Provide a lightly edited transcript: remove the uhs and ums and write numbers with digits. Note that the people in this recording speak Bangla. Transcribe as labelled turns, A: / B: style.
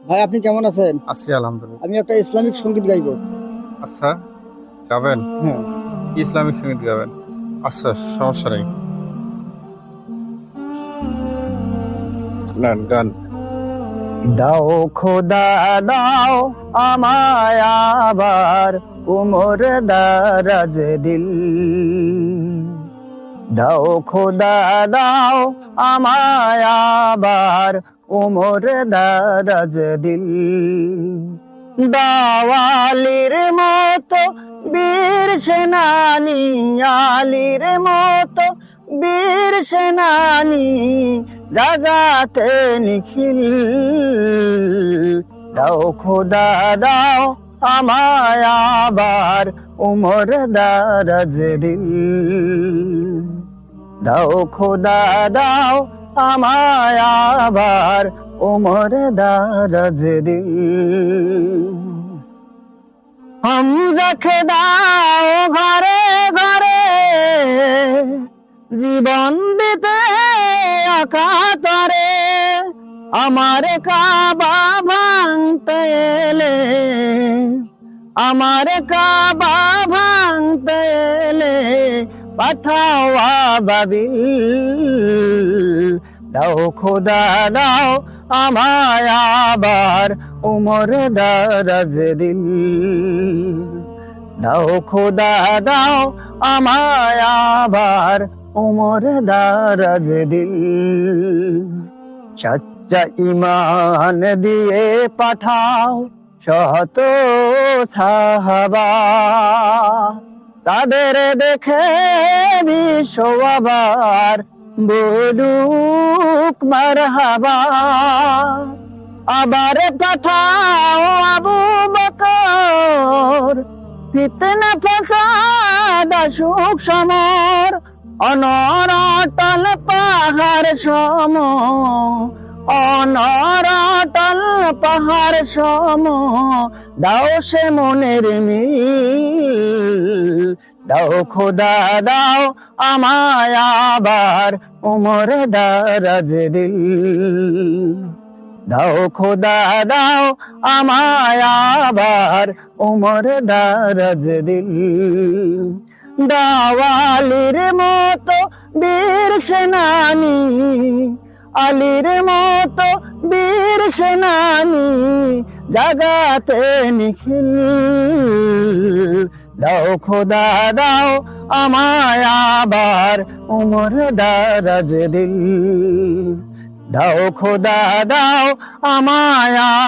A: ভাই আপনি কেমন আছেন?
B: আছি আলহামদুলিল্লাহ।
A: আমি একটা ইসলামিক সঙ্গীত গাইবো।
B: আচ্ছা, গাবেন?
A: হ্যাঁ।
B: কি ইসলামিক সঙ্গীত গাবেন? আচ্ছা, সমস্যা নেই। গান গান।
A: দাও খোদা দাও আমায় আবার উমর দারাজ দিল। দাও খোদা দাও আমায় আবার উমর দারাজ দিল। দাওয়ালির মতো বীর সেনানি, আলীর মতো বীর সেনানি জাগাতে নিখিল। দাও খোদা দাও আমায় আবার উমর দারাজ দিল। দাও খোদা দাও আমায় আবার উমর দারাজ দিল। হামজাকে দাও ঘরে ঘরে জীবন দিতে আকাতরে। আমার কাবা ভাঙতে এলে, আমার কাবা ভাঙতে এলে পাঠাও আবাবিল। দাও খোদা দাও আমায় আবার উমর দারাজ দিল। দাও খোদা দাও আমায় আবার উমর দারাজ দিল। সচ্চা ইমান দিয়ে পাঠাও শত সাহাবা, তাদের দেখে বিশ্ব আবার বলুক মারহাবা। আবার পাঠাও আবু বকর, ফিতনা ফাসাদ সুখ সমর, অনর অটল পাহাড় সম, অনর অটল পাহাড় সম। দাও সে মনের মিল। দাও খোদা দাও আমায় আবার উমর দারাজ দিল। দাও খোদা দাও আমায় আবার উমর দারাজ দিল। দাওয়ালির মতো বীর সেনানি, আলীর মতো বীর সেনানি জাগাতে নিখিল। দাও খোদা দাও আমায় আবার উমর দারাজ দিল। দাও খোদা দাও আমায়